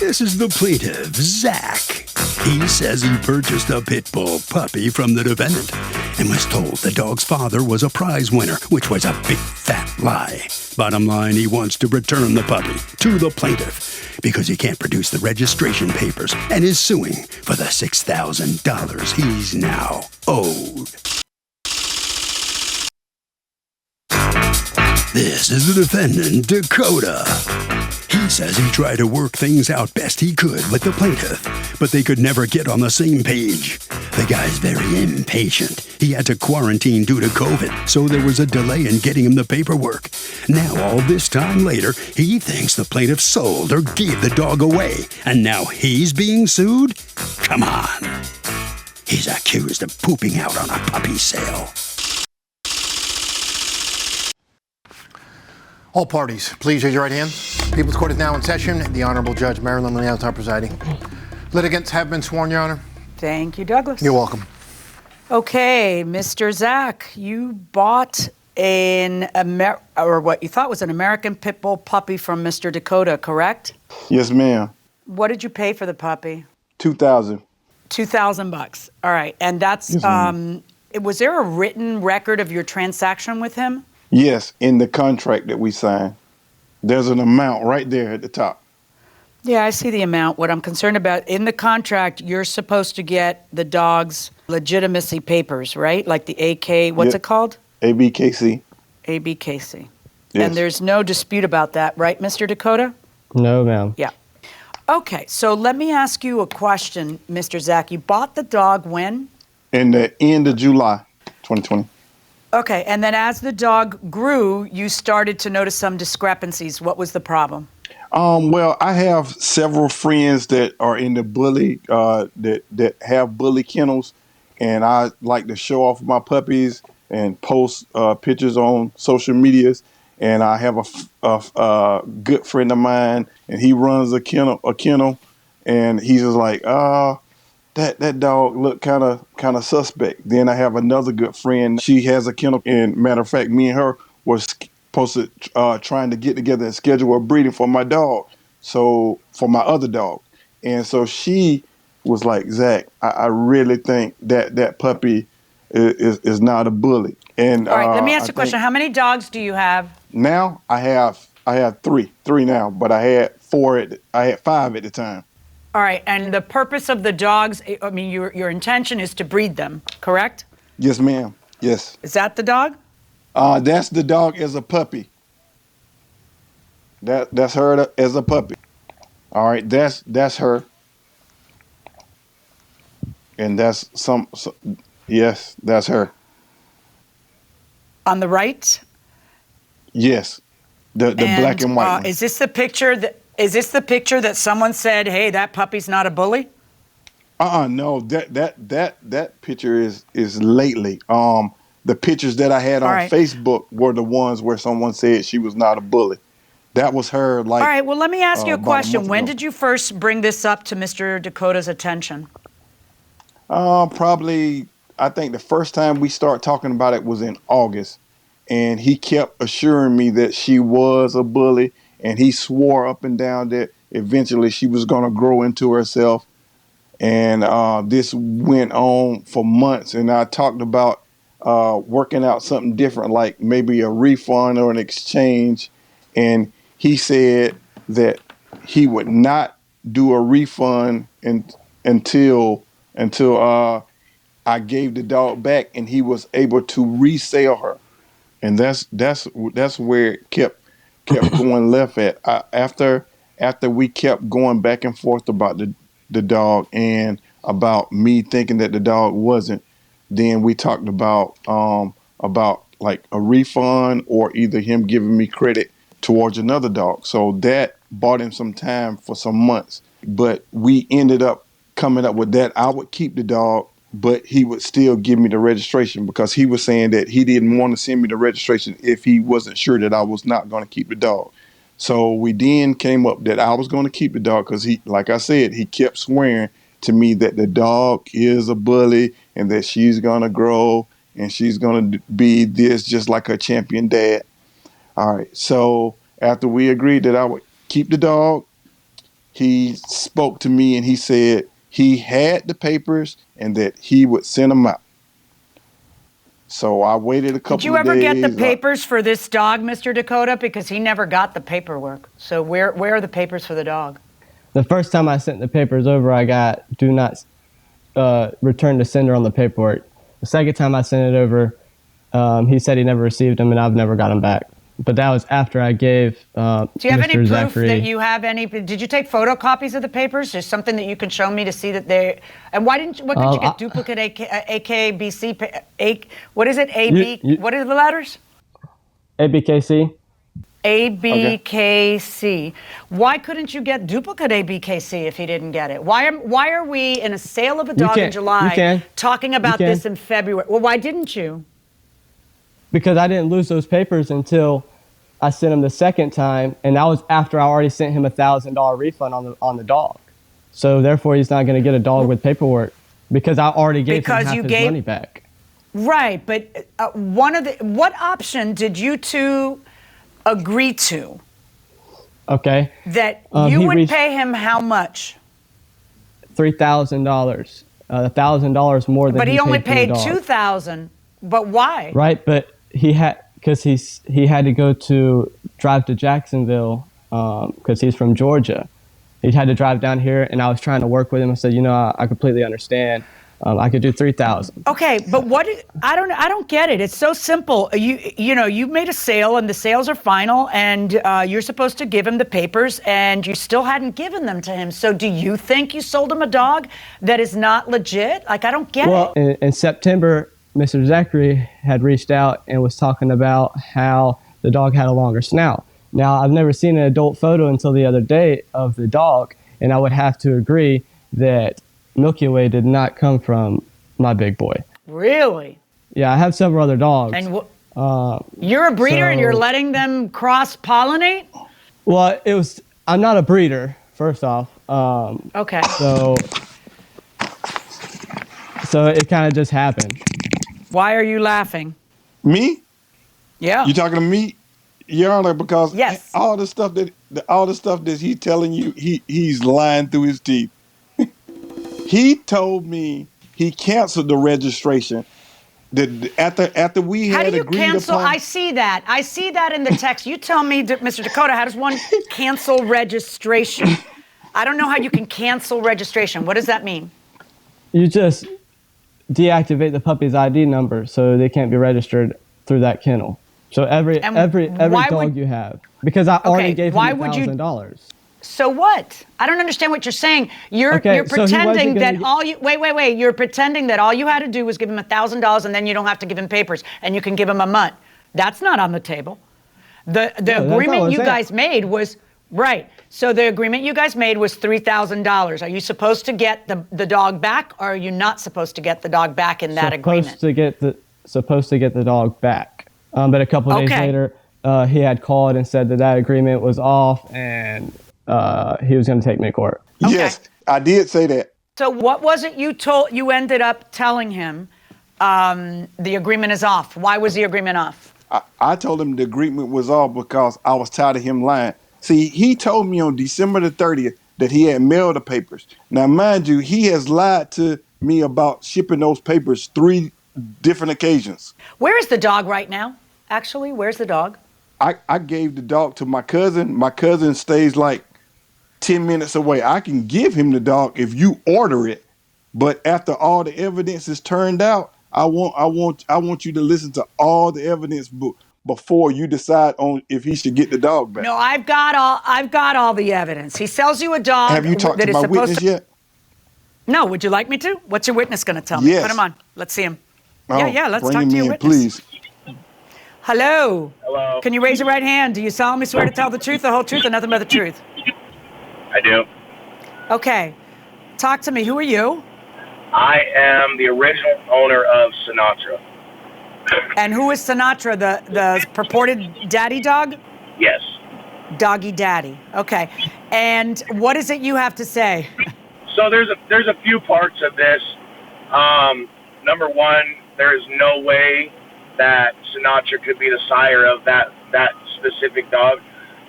This is the plaintiff, Zach. He says he purchased a pit bull puppy from the defendant and was told the dog's father was a prize winner, which was a big fat lie. Bottom line, he wants to return the puppy to the plaintiff because he can't produce the registration papers and is suing for the $6,000 he's now owed. This is the defendant, Dakota. He says he tried to work things out best he could with the plaintiff, but they could never get on the same page. The guy's very impatient. He had to quarantine due to COVID, so there was a delay in getting him the paperwork. Now, all this time later, he thinks the plaintiff sold or gave the dog away, and now he's being sued? Come on. He's accused of pooping out on a puppy sale. All parties, please raise your right hand. People's Court is now in session. The Honorable Judge Marilyn Leal presiding. Litigants have been sworn, Your Honor. Thank you, Douglas. You're welcome. Okay, Mr. Zach, you bought what you thought was an American Pit Bull puppy from Mr. Dakota, correct? Yes, ma'am. What did you pay for the puppy? $2,000. $2,000. All right, and that's Yes, was there a written record of your transaction with him? Yes, in the contract that we signed. There's an amount right there at the top. Yeah, I see the amount. What I'm concerned about, in the contract, you're supposed to get the dog's legitimacy papers, right? Like the AK, what's it called? ABKC. ABKC. Yes. And there's no dispute about that, right, Mr. Dakota? No, ma'am. Yeah. Okay, so let me ask you a question, Mr. Zach. You bought the dog when? In the end of July 2020. Okay, and then as the dog grew, you started to notice some discrepancies. What was the problem? Well, I have several friends that are in the bully, that have bully kennels, and I like to show off my puppies and post pictures on social medias. And I have a good friend of mine, and he runs a kennel, and he's just like, that dog looked kind of suspect. Then I have another good friend. She has a kennel, and matter of fact, me and her was supposed to trying to get together and schedule a breeding for my dog, so for my other dog. And so she was like, Zach, I really think that puppy is not a bully. And all right, let me ask you a question. How many dogs do you have? Now I have three now, but I had five at the time. All right, and the purpose of the dogs, I mean, your intention is to breed them, correct? Yes, ma'am. Yes. Is that the dog? That's the dog as a puppy. That's her as a puppy. All right, that's her. And that's yes, that's her. On the right? Yes. The black and white one. Is this the picture that someone said, hey, that puppy's not a bully? No, that picture is lately. The pictures that I had on Facebook were the ones where someone said she was not a bully. That was her. Like, all right, well, let me ask you a question. When ago. did you first bring this up to Mr. Dakota's attention? Probably, I think the first time we started talking about it was in August, and he kept assuring me that she was a bully, and he swore up and down that eventually she was going to grow into herself. And this went on for months, and I talked about working out something different, like maybe a refund or an exchange. And he said that he would not do a refund until I gave the dog back and he was able to resell her. And that's where it kept going left at. After we kept going back and forth about the dog and about me thinking that the dog wasn't, then we talked about like a refund or either him giving me credit towards another dog. So that bought him some time for some months. But we ended up coming up with that I would keep the dog, but he would still give me the registration because he was saying that he didn't want to send me the registration if he wasn't sure that I was not going to keep the dog. So we then came up that I was going to keep the dog because he, like I said, he kept swearing to me that the dog is a bully and that she's going to grow and she's going to be this just like her champion dad. All right. So after we agreed that I would keep the dog, he spoke to me and he said he had the papers and that he would send them out. So I waited a couple of days. Did you ever get the papers for this dog, Mr. Dakota? Because he never got the paperwork. So where are the papers for the dog? The first time I sent the papers over, I got do not return to sender on the paperwork. The second time I sent it over, he said he never received them, and I've never got them back. But that was after I gave Do you have Mr. any proof Zachary, that you have any? Did you take photocopies of the papers? There's something that you can show me to see that they. And why didn't? What did you get? Duplicate AKBC. What is it? AB. What are the letters? ABKC. ABKC. Why couldn't you get duplicate ABKC if he didn't get it? Why are we in a sale of a dog in July talking about this in February? Well, why didn't you? Because I didn't lose those papers until I sent him the second time, and that was after I already sent him $1,000 refund on the dog. So therefore, he's not going to get a dog with paperwork because I already gave him half his money back. Right, but what option did you two agree to? Okay. That you would pay him how much? $3,000, $1,000 more than. But he only paid $2,000. But why? Right, but he had to go to drive to Jacksonville because he's from Georgia. He had to drive down here, and I was trying to work with him. I said, I completely understand. I could do $3,000. Okay, but I don't get it. It's so simple. You made a sale, and the sales are final, and you're supposed to give him the papers, and you still hadn't given them to him. So do you think you sold him a dog that is not legit? Like, I don't get it. Well, in September, Mr. Zachary had reached out and was talking about how the dog had a longer snout. Now, I've never seen an adult photo until the other day of the dog, and I would have to agree that Milky Way did not come from my big boy. Really? Yeah, I have several other dogs. And you're a breeder and you're letting them cross-pollinate? Well, I'm not a breeder, first off. Okay. So it kind of just happened. Why are you laughing? Me? Yeah. You talking to me, Your Honor? Because yes. all the stuff that he's telling you, he's lying through his teeth. He told me he canceled the registration. After we had agreed upon. How do you cancel? I see that in the text. You tell me, Mr. Dakota, how does one cancel registration? I don't know how you can cancel registration. What does that mean? You just deactivate the puppy's ID number so they can't be registered through that kennel. So every dog you have, because I already gave him $1,000. So what? I don't understand what you're saying. You're pretending that wait. You're pretending that all you had to do was give him $1,000 and then you don't have to give him papers and you can give him a month. That's not on the table. The agreement you guys made was right. So the agreement you guys made was $3,000. Are you supposed to get the dog back, or are you not supposed to get the dog back in that agreement? Supposed to get the dog back. But a couple of days later, he had called and said that agreement was off and he was going to take me to court. Okay. Yes, I did say that. So what was it you ended up telling him the agreement is off? Why was the agreement off? I told him the agreement was off because I was tired of him lying. See, he told me on December the 30th that he had mailed the papers. Now, mind you, he has lied to me about shipping those papers 3 different occasions. Where is the dog right now? Actually, where's the dog? I gave the dog to my cousin. My cousin stays like 10 minutes away. I can give him the dog if you order it. But after all the evidence is turned out, I want you to listen to all the evidence before you decide on if he should get the dog back. No, I've got all the evidence. He sells you a dog. Have you talked to my witness yet? No. Would you like me to? What's your witness going to tell me? Yes. Put him on. Let's see him. Oh, yeah. Let's bring talk him to your in, witness. Please. Hello. Hello. Can you raise your right hand? Do you solemnly swear to tell the truth, the whole truth, and nothing but the truth? I do. Okay. Talk to me. Who are you? I am the original owner of Sinatra. And who is Sinatra, the purported daddy dog? Yes. Doggy daddy. Okay. And what is it you have to say? So there's a few parts of this. Number one, there is no way that Sinatra could be the sire of that specific dog,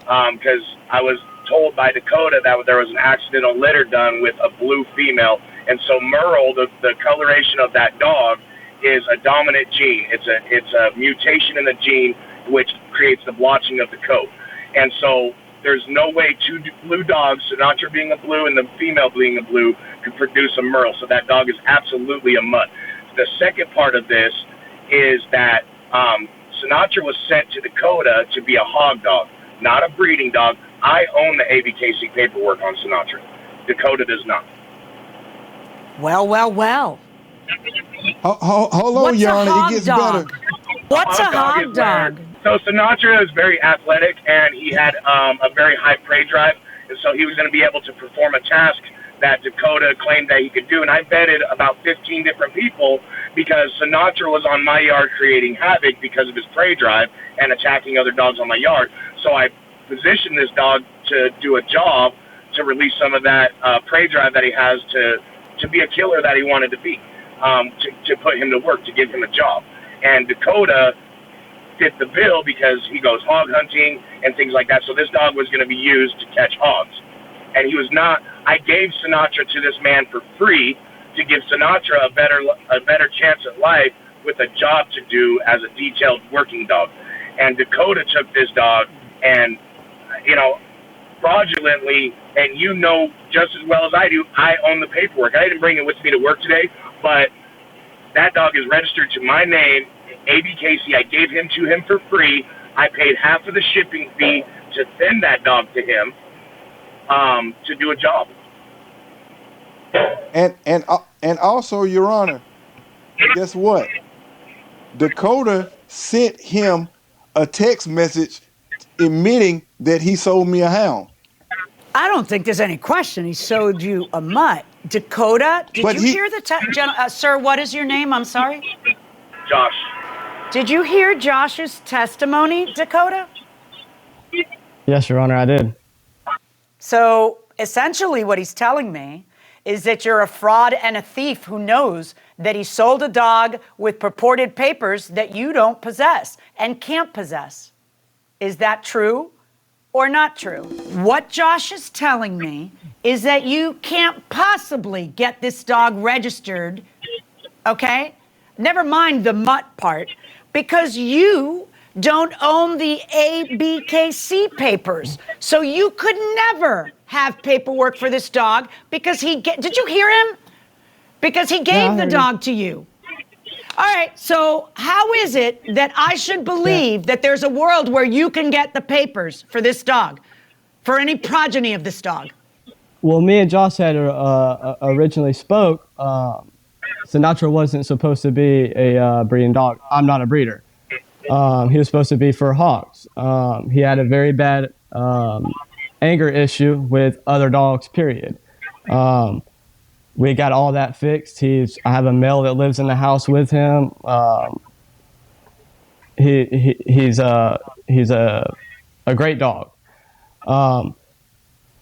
because I was told by Dakota that there was an accidental litter done with a blue female. And so Merle, the coloration of that dog, is a dominant gene. It's a mutation in the gene which creates the blotching of the coat. And so there's no way two blue dogs, Sinatra being a blue and the female being a blue, could produce a Merle. So that dog is absolutely a mutt. The second part of this is that Sinatra was sent to Dakota to be a hog dog, not a breeding dog. I own the ABKC paperwork on Sinatra. Dakota does not. Well. Hold on, Your Honor. It gets better. What's a hog dog? So Sinatra is very athletic, and he had a very high prey drive, and so he was going to be able to perform a task that Dakota claimed that he could do. And I vetted about 15 different people because Sinatra was on my yard creating havoc because of his prey drive and attacking other dogs on my yard. So I positioned this dog to do a job to release some of that prey drive that he has to be a killer that he wanted to be, to put him to work, to give him a job. And Dakota fit the bill because he goes hog hunting and things like that. So this dog was going to be used to catch hogs. And he was not. I gave Sinatra to this man for free to give Sinatra a better chance at life with a job to do as a detailed working dog. And Dakota took this dog and, fraudulently, and just as well as I do, I own the paperwork. I didn't bring it with me to work today, but that dog is registered to my name, ABKC. I gave him to him for free. I paid half of the shipping fee to send that dog to him to do a job. And also, Your Honor, guess what? Dakota sent him a text message admitting that he sold me a hound. I don't think there's any question he sold you a mutt. Dakota, did you hear the sir, what is your name? I'm sorry? Josh. Did you hear Josh's testimony, Dakota? Yes, Your Honor, I did. So essentially what he's telling me is that you're a fraud and a thief who knows that he sold a dog with purported papers that you don't possess and can't possess. Is that true or not true? What Josh is telling me is that you can't possibly get this dog registered, okay? Never mind the mutt part, because you don't own the ABKC papers. So you could never have paperwork for this dog because did you hear him? Because he gave the dog to you. All right, so how is it that I should believe that there's a world where you can get the papers for this dog, for any progeny of this dog? Well, me and Josh had originally spoke. Sinatra wasn't supposed to be a breeding dog. I'm not a breeder. He was supposed to be for hogs. He had a very bad anger issue with other dogs, period. We got all that fixed. I have a male that lives in the house with him. He's a great dog.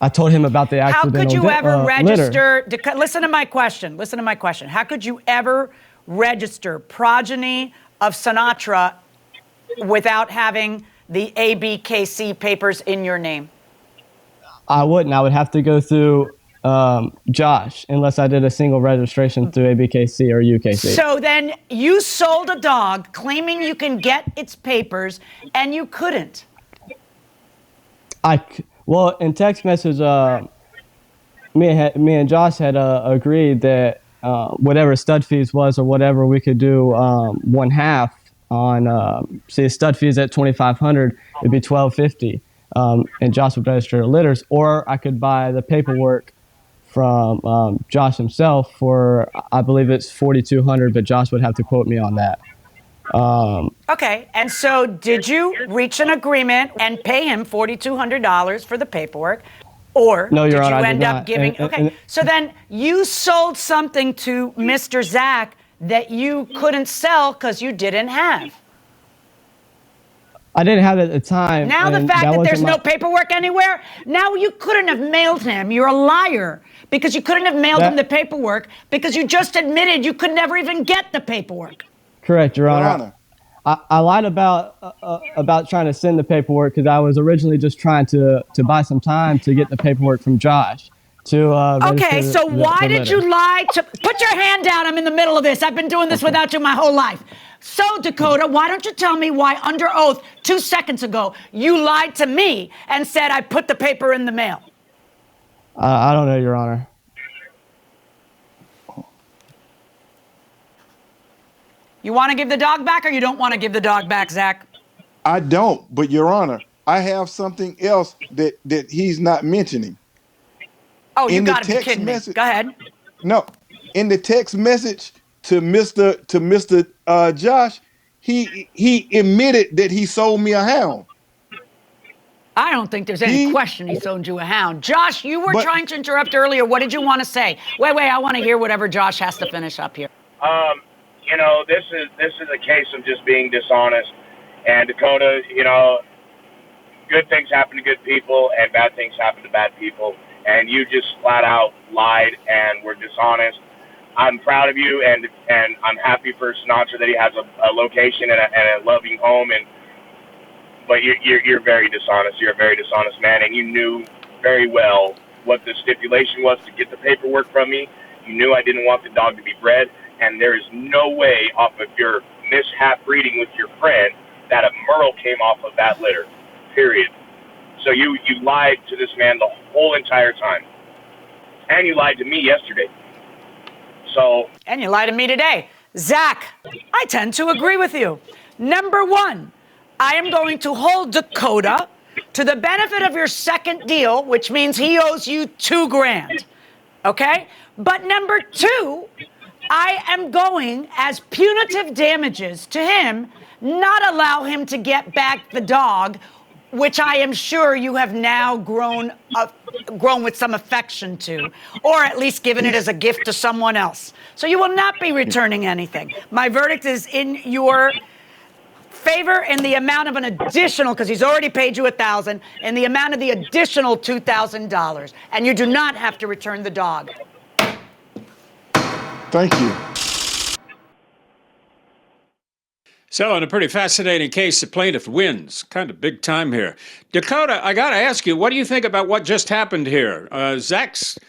I told him about the accidental How could you ever register? Litter. Listen to my question. How could you ever register progeny of Sinatra without having the ABKC papers in your name? I wouldn't. I would have to go through Josh, unless I did a single registration through ABKC or UKC. So then you sold a dog claiming you can get its papers, and you couldn't. Well, in text message, me and Josh had agreed that whatever stud fees was or whatever, we could do one half on. Say stud fees at $2,500, it'd be $1,250, and Josh would register the litters, or I could buy the paperwork from Josh himself for, I believe it's $4,200, but Josh would have to quote me on that. Okay, and so did you reach an agreement and pay him $4,200 for the paperwork, or no, Your Honor, did you I end did up not. giving? So then you sold something to Mr. Zach that you couldn't sell because you didn't have. I didn't have it at the time. Now the fact that there's no paperwork anywhere, now you couldn't have mailed him. You're a liar because you couldn't have mailed him the paperwork because you just admitted you could never even get the paperwork. Correct, Your Honor. I lied about trying to send the paperwork because I was originally just trying to buy some time to get the paperwork from Josh. Okay, so why did you lie to... Put your hand down. I'm in the middle of this. I've been doing this without you my whole life. So, Dakota, why don't you tell me why, under oath, 2 seconds ago, you lied to me and said I put the paper in the mail? I don't know, Your Honor. You want to give the dog back or you don't want to give the dog back, Zach? I don't, but Your Honor, I have something else that he's not mentioning. Oh, you got to be kidding me. Go ahead. No, in the text message to Mr. Josh, he admitted that he sold me a hound. I don't think there's any question he sold you a hound. Josh, you were trying to interrupt earlier. What did you want to say? Wait, I want to hear whatever Josh has to finish up here. You know, this is a case of just being dishonest. And Dakota, you know, good things happen to good people and bad things happen to bad people. And you just flat out lied and were dishonest. I'm proud of you, and I'm happy for Sinatra that he has a location and a loving home. But you're very dishonest. You're a very dishonest man, and you knew very well what the stipulation was to get the paperwork from me. You knew I didn't want the dog to be bred, and there is no way off of your mishap breeding with your friend that a Merle came off of that litter, period. So you lied to this man the whole entire time. And you lied to me yesterday. And you lied to me today. Zach, I tend to agree with you. Number one, I am going to hold Dakota to the benefit of your second deal, which means he owes you $2,000. Okay? But number two, I am going, as punitive damages to him, not allow him to get back the dog, which I am sure you have now grown with some affection to, or at least given it as a gift to someone else. So you will not be returning anything. My verdict is in your favor in the amount of an additional, because he's already paid you $1,000, in the amount of the additional $2,000, and you do not have to return the dog. Thank you. So, in a pretty fascinating case, the plaintiff wins. Kind of big time here. Dakota, I got to ask you, what do you think about what just happened here? Zach's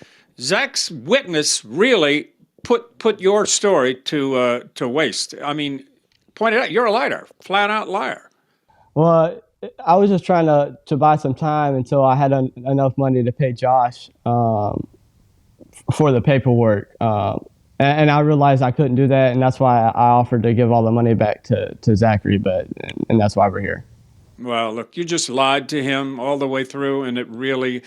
witness really put your story to waste. I mean, pointed out you're a liar, flat out liar. Well, I was just trying to buy some time until I had enough money to pay Josh for the paperwork. And I realized I couldn't do that, and that's why I offered to give all the money back to Zachary, and that's why we're here. Well, look, you just lied to him all the way through, and it really,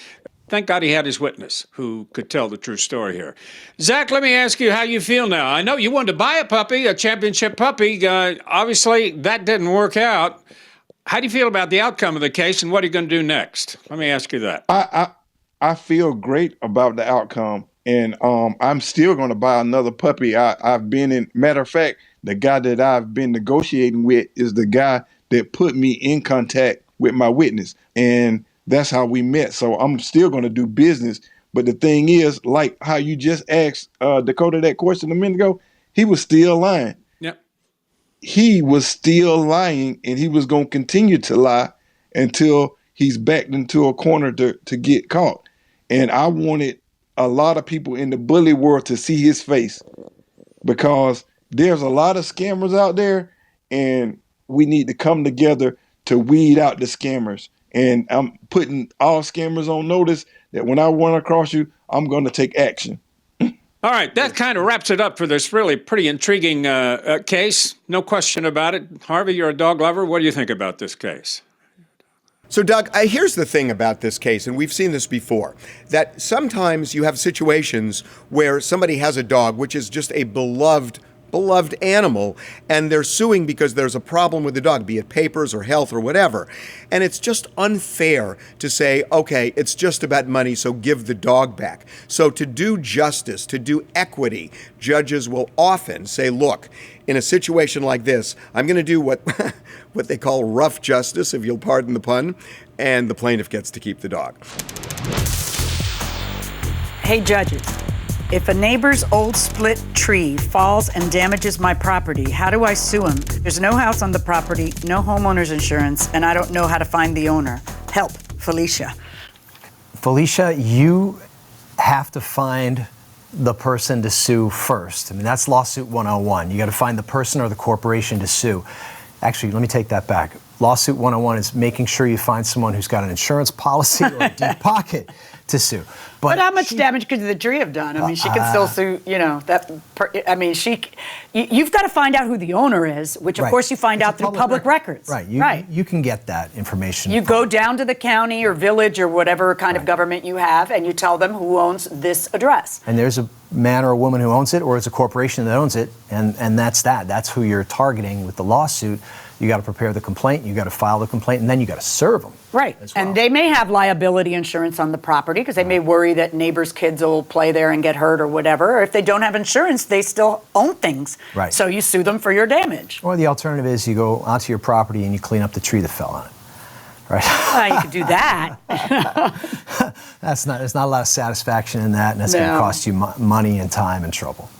thank God he had his witness who could tell the true story here. Zach, let me ask you how you feel now. I know you wanted to buy a puppy, a championship puppy. Obviously, that didn't work out. How do you feel about the outcome of the case, and what are you going to do next? Let me ask you that. I feel great about the outcome. And I'm still going to buy another puppy. I've been in, matter of fact, the guy that I've been negotiating with is the guy that put me in contact with my witness. And that's how we met. So I'm still going to do business. But the thing is, like how you just asked Dakota that question a minute ago, he was still lying. Yep. He was still lying, and he was going to continue to lie until he's backed into a corner to get caught. And I wanted a lot of people in the bully world to see his face, because there's a lot of scammers out there, and we need to come together to weed out the scammers. And I'm putting all scammers on notice that when I run across you, I'm going to take action. All right, that kind of wraps it up for this really pretty intriguing case. No question about it. Harvey, you're a dog lover. What do you think about this case? So, Doug, here's the thing about this case, and we've seen this before, that sometimes you have situations where somebody has a dog, which is just a beloved animal, and they're suing because there's a problem with the dog, be it papers or health or whatever. And it's just unfair to say, okay, it's just about money, so give the dog back. So to do justice, to do equity, judges will often say, look, in a situation like this, I'm going to do what they call rough justice, if you'll pardon the pun, and the plaintiff gets to keep the dog. Hey, judges, If a neighbor's old split tree falls and damages my property, how do I sue him? There's no house on the property, no homeowner's insurance, and I don't know how to find the owner. Help, Felicia. Felicia, you have to find the person to sue first. I mean, that's lawsuit 101. You got to find the person or the corporation to sue. Actually, let me take that back. Lawsuit 101 is making sure you find someone who's got an insurance policy or a deep pocket to sue. But how much damage could the tree have done? I mean, she can still sue, you've got to find out who the owner is, which of course you find out through public records. Right, you can get that information. You go down to the county or village or whatever kind of government you have, and you tell them who owns this address. And there's a man or a woman who owns it, or it's a corporation that owns it, and that's that. That's who you're targeting with the lawsuit. You got to prepare the complaint, you got to file the complaint, and then you got to serve them. Right, and they may have liability insurance on the property because they may worry that neighbors' kids will play there and get hurt or whatever. Or if they don't have insurance, they still own things. Right. So you sue them for your damage. Or the alternative is you go onto your property and you clean up the tree that fell on it. Right. You could do that. There's not a lot of satisfaction in that, and that's going to cost you money and time and trouble.